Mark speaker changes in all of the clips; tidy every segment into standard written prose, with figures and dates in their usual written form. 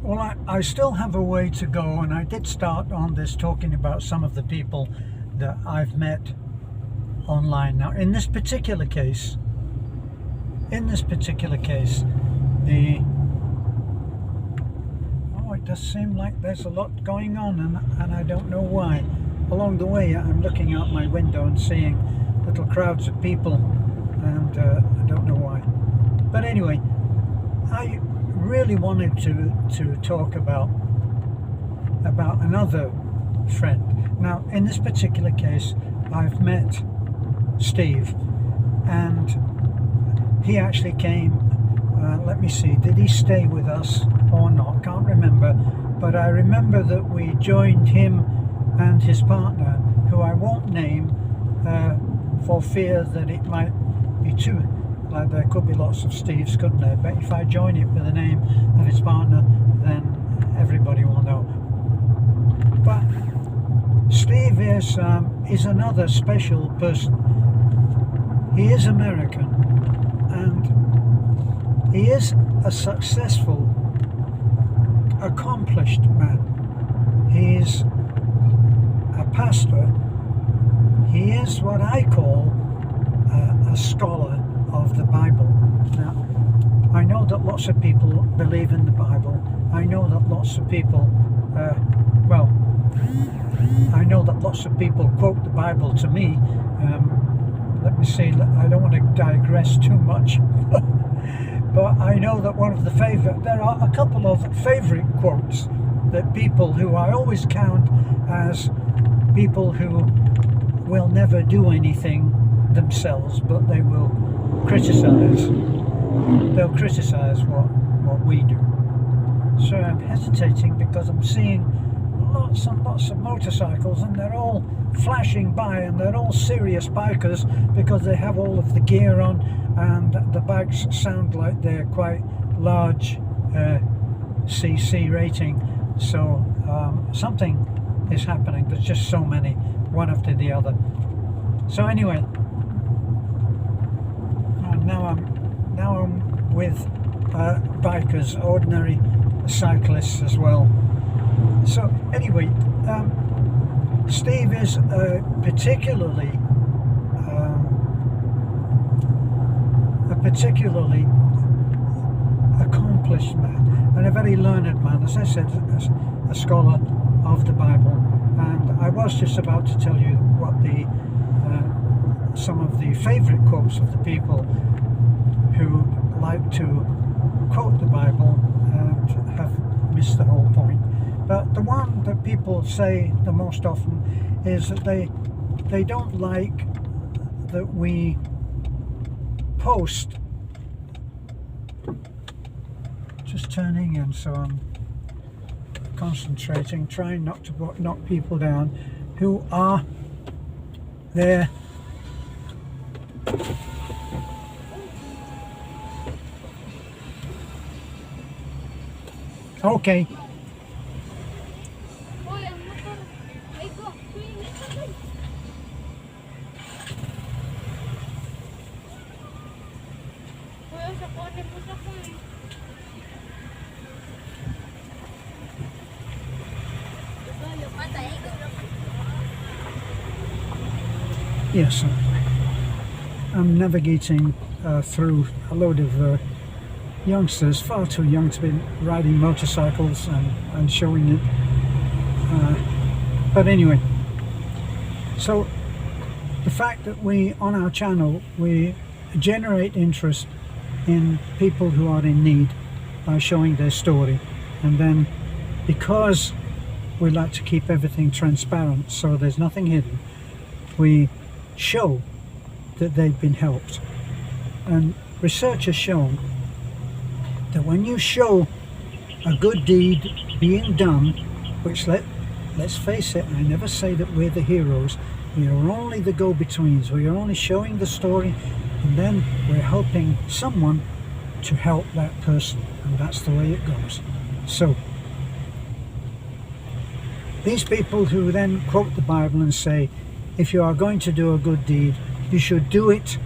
Speaker 1: Well, I still have a way to go, and I did start on this talking about some of the people that I've met online. Now, in this particular case, it does seem like there's a lot going on, and I don't know why. Along the way, I'm looking out my window and seeing little crowds of people, and I don't know why. But anyway, I really wanted to talk about another friend. Now, in this particular case, I've met Steve, and he actually came. Let me see, did he stay with us or not? Can't remember, but I remember that we joined him and his partner, who I won't name for fear that it might be too, like there could be lots of Steves, couldn't there? But if I join it with the name of his partner, then everybody will know. But Steve is another special person. He is American, and he is a successful, accomplished man. He's a pastor. He is what I call a scholar of the Bible. Now, I know that lots of people believe in the Bible. I know that lots of people, I know that lots of people quote the Bible to me. Let me see, I don't want to digress too much. But I know that there are a couple of favourite quotes that people who I always count as people who will never do anything themselves, but they will criticize. They'll criticize what we do. So I'm hesitating because I'm seeing lots and lots of motorcycles, and they're all flashing by, and they're all serious bikers because they have all of the gear on, and the bikes sound like they're quite large CC rating. So something is happening. There's just so many, one after the other. So anyway, now I'm with bikers, ordinary cyclists as well. So anyway, Steve is a particularly accomplished man, and a very learned man, as I said, a scholar of the Bible. And I was just about to tell you what some of the favourite quotes of the people who like to quote the Bible and have missed the whole point. But the one that people say the most often is that they don't like that we post. Just turning in, so I'm concentrating, trying not to knock people down who are there. Okay. Yes, I'm navigating through a load of youngsters, far too young to be riding motorcycles and showing it. But anyway, so the fact that on our channel, we generate interest in people who are in need by showing their story, and then because we like to keep everything transparent so there's nothing hidden, we show that they've been helped. And research has shown that when you show a good deed being done, which let's face it, I never say that we're the heroes, we are only the go-betweens, we are only showing the story, and then we're helping someone to help that person, and that's the way it goes. So these people who then quote the Bible and say, if you are going to do a good deed, you should do it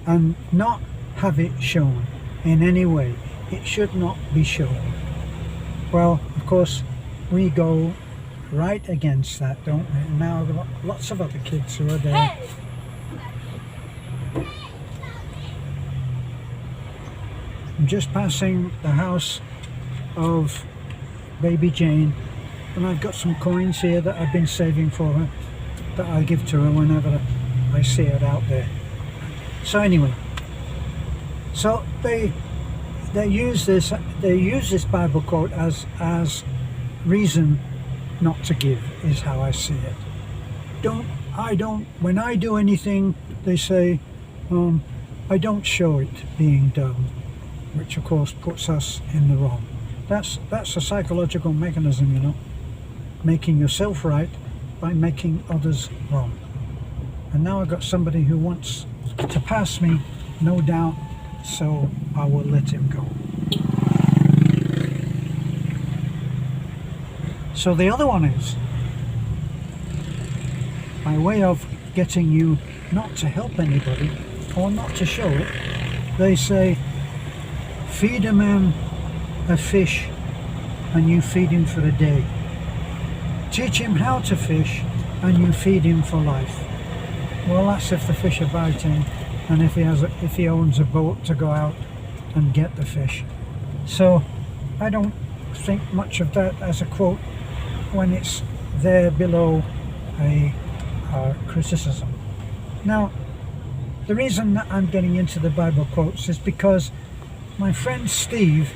Speaker 1: and not have it shown in any way. It should not be shown. Well, of course, we go right against that, don't we? And now there are lots of other kids who are there. I'm just passing the house of baby Jane, and I've got some coins here that I've been saving for her that I give to her whenever I see her out there. So anyway, so they use this Bible quote as reason not to give, is how I see it. When I do anything, they say, I don't show it being done, which of course puts us in the wrong. That's a psychological mechanism, you know, making yourself right by making others wrong. And now I've got somebody who wants to pass me, no doubt, so I will let him go. So the other one is, by way of getting you not to help anybody or not to show it, they say, feed a man a fish and you feed him for a day. Teach him how to fish and you feed him for life. Well, that's if the fish are biting and if he owns a boat to go out and get the fish. So I don't think much of that as a quote when it's there below a criticism. Now, the reason that I'm getting into the Bible quotes is because my friend Steve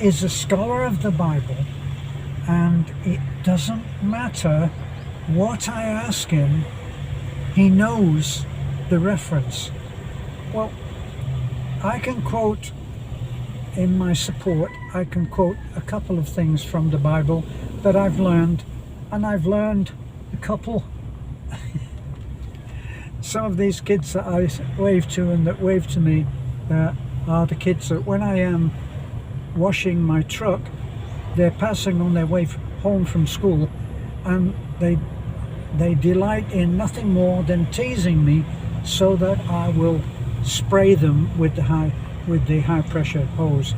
Speaker 1: is a scholar of the Bible, and it doesn't matter what I ask him, he knows the reference. Well, I can quote, in my support, I can quote a couple of things from the Bible that I've learned, and I've learned a couple. Some of these kids that I wave to and that wave to me are the kids that when I am washing my truck, they're passing on their way home from school, and they delight in nothing more than teasing me so that I will spray them with the high pressure hose.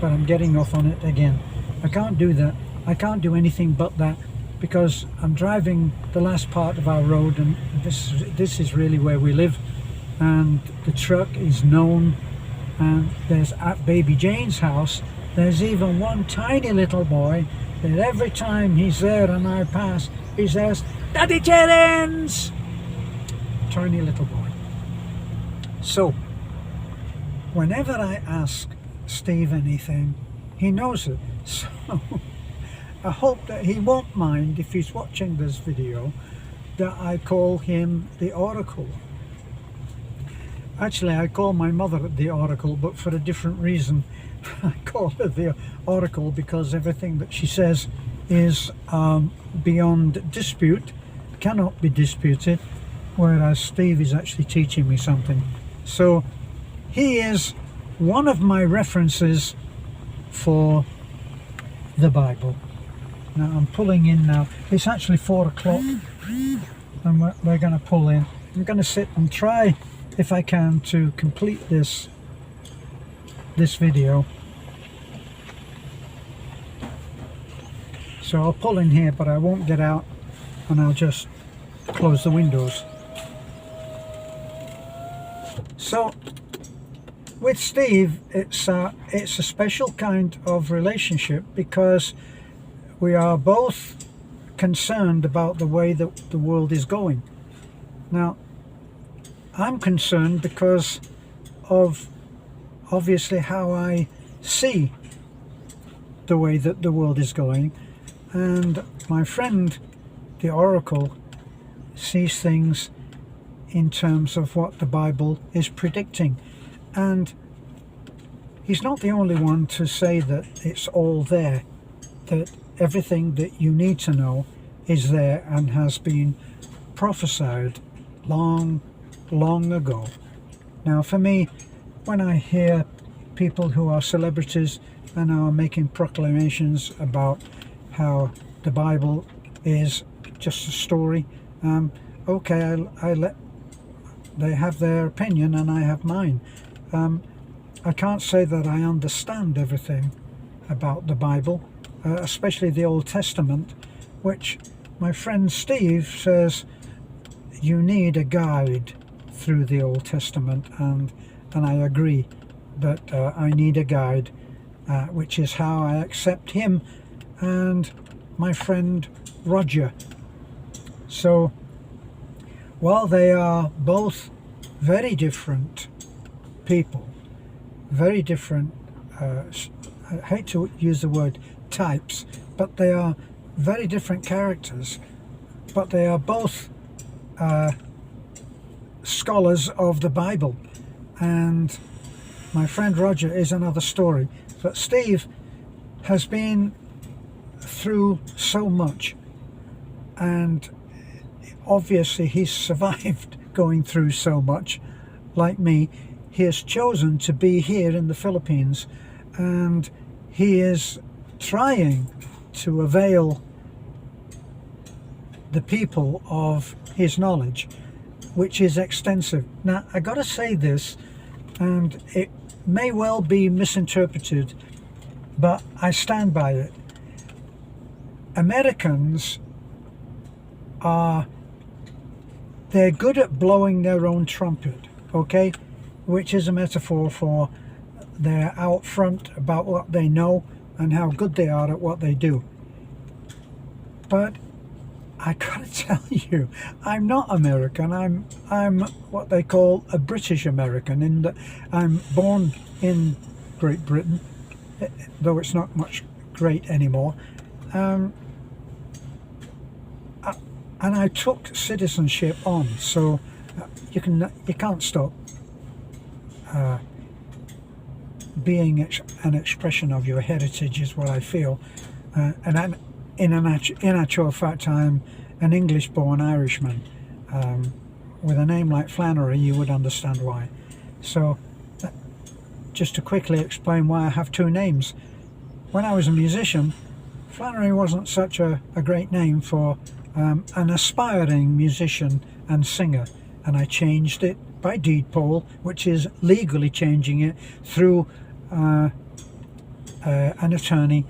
Speaker 1: But I'm getting off on it again. I can't do that. I can't do anything but that, because I'm driving the last part of our road, and this is really where we live, and the truck is known, and there's at baby Jane's house, there's even one tiny little boy that every time he's there and I pass, he says, "Daddy Jennings!" Tiny little boy. So whenever I ask Steve anything, he knows it. So I hope that he won't mind, if he's watching this video, that I call him the Oracle. Actually, I call my mother the Oracle, but for a different reason. I call her the Oracle because everything that she says is beyond dispute, cannot be disputed, whereas Steve is actually teaching me something. So he is one of my references for the Bible. Now I'm pulling in now. It's actually 4 o'clock and we're going to pull in. I'm going to sit and try, if I can, to complete this video. So I'll pull in here, but I won't get out, and I'll just close the windows. So with Steve, it's a special kind of relationship because we are both concerned about the way that the world is going. Now, I'm concerned because of obviously how I see the way that the world is going, and my friend the Oracle sees things in terms of what the Bible is predicting. And he's not the only one to say that it's all there, that everything that you need to know is there and has been prophesied long ago. Now for me, when I hear people who are celebrities and are making proclamations about how the Bible is just a story, okay, I let they have their opinion and I have mine. I can't say that I understand everything about the Bible, especially the Old Testament, which my friend Steve says you need a guide through the Old Testament, and I agree that I need a guide, which is how I accept him and my friend Roger. So while they are both very different people, very different, I hate to use the word types, but they are very different characters, but they are both scholars of the Bible. And my friend Roger is another story. But Steve has been through so much, and obviously he's survived going through so much. Like me, he has chosen to be here in the Philippines, and he is trying to avail the people of his knowledge, which is extensive. Now, I gotta say this, and it may well be misinterpreted, but I stand by it. Americans they're good at blowing their own trumpet, okay? Which is a metaphor for they're out front about what they know and how good they are at what they do. But I gotta tell you, I'm not American. I'm what they call a British American, in that I'm born in Great Britain, though it's not much great anymore. And I took citizenship on, so you can't stop being an expression of your heritage, is what I feel. And in actual fact, I'm an English-born Irishman. With a name like Flannery, you would understand why. So, just to quickly explain why I have two names. When I was a musician, Flannery wasn't such a great name for an aspiring musician and singer, and I changed it by deed poll, which is legally changing it through an attorney,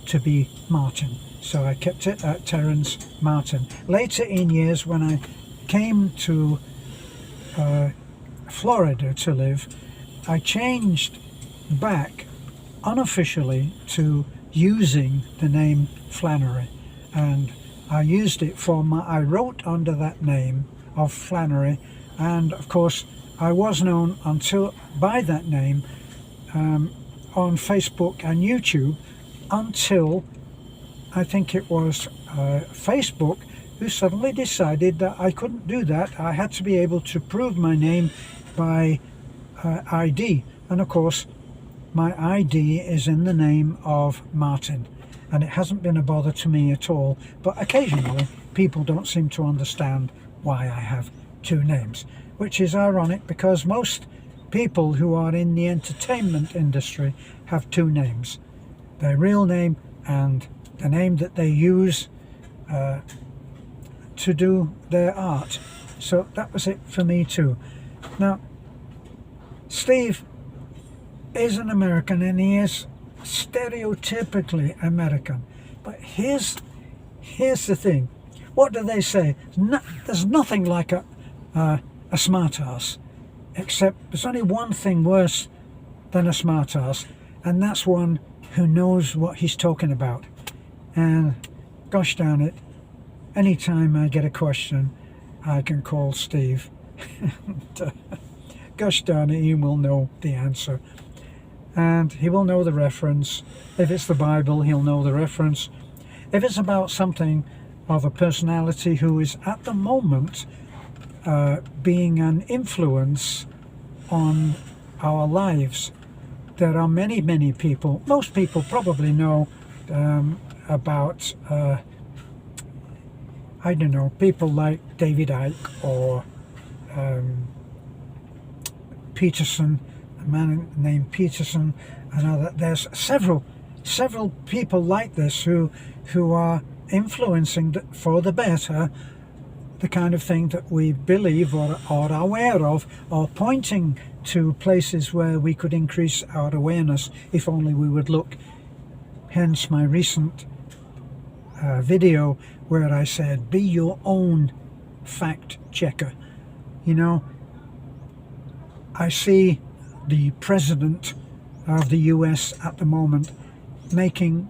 Speaker 1: to be Martin. So I kept it at Terence Martin. Later in years, when I came to Florida to live, I changed back unofficially to using the name Flannery, and I used it I wrote under that name of Flannery, and of course I was known by that name on Facebook and YouTube until I think it was Facebook who suddenly decided that I couldn't do that. I had to be able to prove my name by ID, and of course my ID is in the name of Martin, and it hasn't been a bother to me at all. But occasionally people don't seem to understand why I have two names, which is ironic because most people who are in the entertainment industry have two names: their real name and the name that they use to do their art. So that was it for me too. Now, Steve is an American, and he is stereotypically American. But here's the thing. What do they say? There's nothing like a smart ass, except there's only one thing worse than a smart ass, and that's one who knows what he's talking about. And gosh darn it, anytime I get a question, I can call Steve. Gosh darn it, he will know the answer. And he will know the reference. If it's the Bible, he'll know the reference. If it's about something of a personality who is at the moment being an influence on our lives, there are many people. Most people probably know about I don't know, people like David Icke or Peterson, a man named Peterson, and there's several people like this who are influencing for the better the kind of thing that we believe or are aware of, or pointing to places where we could increase our awareness if only we would look. hence my recent video where I said, be your own fact checker. You know, I see the president of the US at the moment making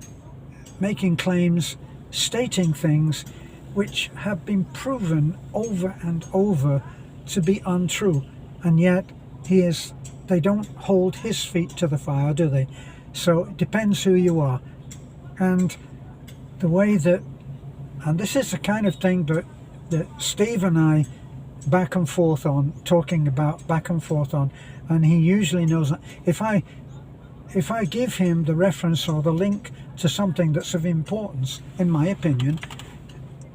Speaker 1: claims, stating things which have been proven over and over to be untrue, and yet they don't hold his feet to the fire, do they? So it depends who you are. And the way that, and this is the kind of thing that Steve and I back and forth on, talking about back and forth on, and he usually knows that if I give him the reference or the link to something that's of importance, in my opinion,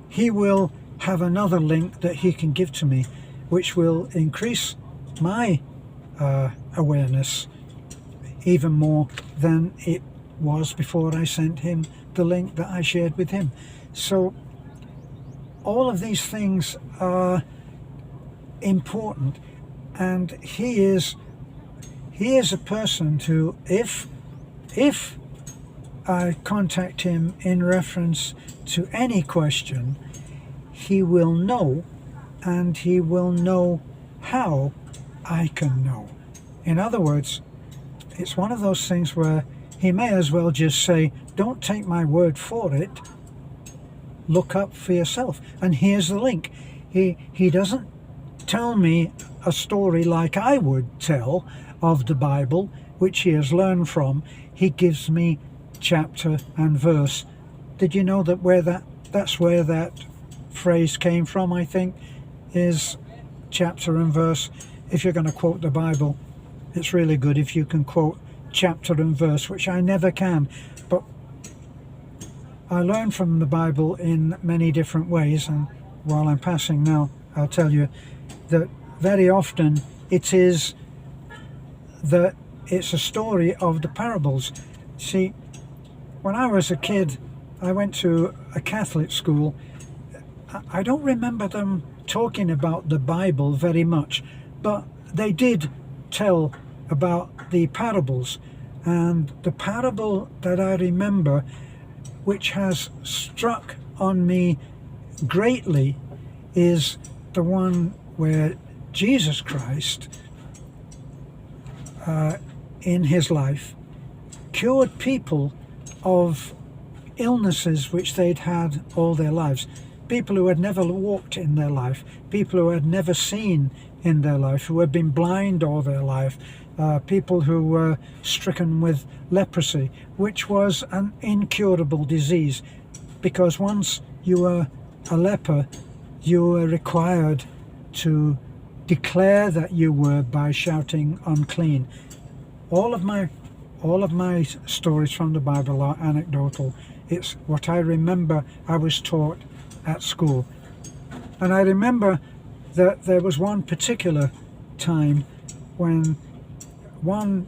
Speaker 1: he will have another link that he can give to me, which will increase my awareness even more than it was before I sent him the link that I shared with him. So all of these things are important, and he is a person who, if I contact him in reference to any question, he will know, and he will know how I can know. In other words, it's one of those things where he may as well just say, don't take my word for it, look up for yourself. And here's the link. He doesn't tell me a story like I would tell of the Bible, which he has learned from. He gives me chapter and verse. Did you know that that's where that phrase came from, I think, is chapter and verse. If you're going to quote the Bible, it's really good if you can quote chapter and verse, which I never can. But I learn from the Bible in many different ways, and while I'm passing now, I'll tell you that very often it's a story of the parables. See, when I was a kid, I went to a Catholic school. I don't remember them talking about the Bible very much, but they did tell about the parables. And the parable that I remember, which has struck on me greatly, is the one where Jesus Christ, in his life, cured people of illnesses which they'd had all their lives. People who had never walked in their life, people who had never seen in their life, who had been blind all their life, people who were stricken with leprosy, which was an incurable disease, because once you were a leper, you were required to declare that you were by shouting unclean. All of my stories from the Bible are anecdotal. It's what I remember I was taught at school. And I remember that there was one particular time when one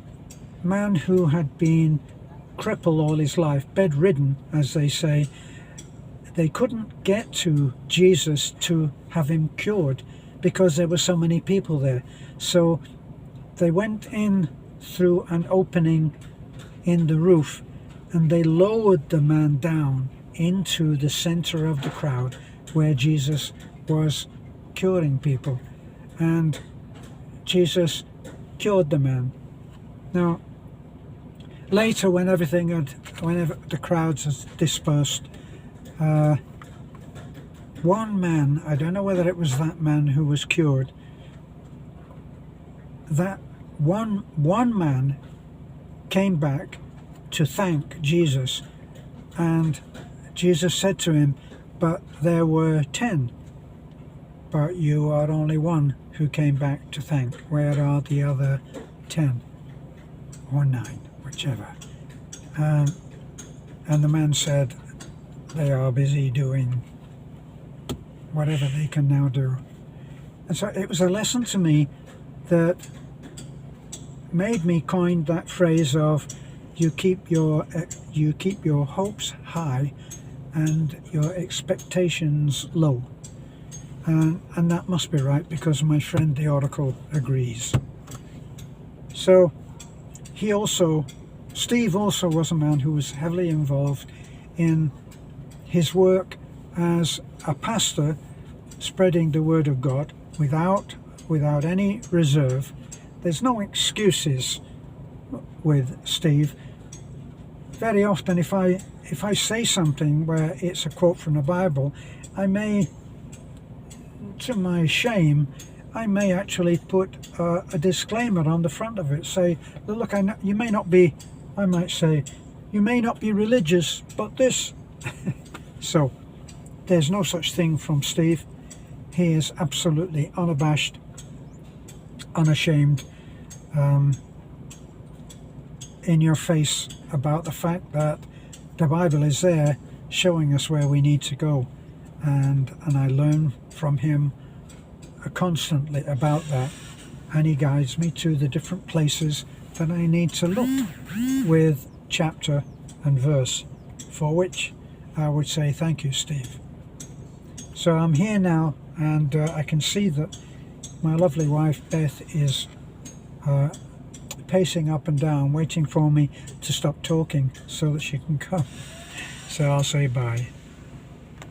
Speaker 1: man who had been crippled all his life, bedridden as they say, they couldn't get to Jesus to have him cured because there were so many people there. So they went in through an opening in the roof, and they lowered the man down into the center of the crowd where Jesus was curing people, and Jesus cured the man. Now later, whenever the crowds had dispersed, one man, I don't know whether it was that man who was cured, that one man came back to thank Jesus, and Jesus said to him, but there were 10, but you are only one who came back to thank. Where are the other 10 or 9, whichever? And the man said, they are busy doing whatever they can now do. And so it was a lesson to me that made me coin that phrase of you keep your hopes high and your expectations low. And that must be right, because my friend the Oracle agrees. So he also Steve also was a man who was heavily involved in his work as a pastor, spreading the word of God without any reserve. There's no excuses with Steve. Very often if I say something where it's a quote from the Bible, I may, to my shame, I may actually put a disclaimer on the front of it. Say, look, you may not be, I might say, you may not be religious, but this. So there's no such thing from Steve. He is absolutely unabashed, unashamed, in your face about the fact that the Bible is there showing us where we need to go, and I learn from him constantly about that, and he guides me to the different places that I need to look with chapter and verse, for which I would say thank you, Steve. So I'm here now, and I can see that my lovely wife Beth is pacing up and down, waiting for me to stop talking so that she can come. So I'll say bye.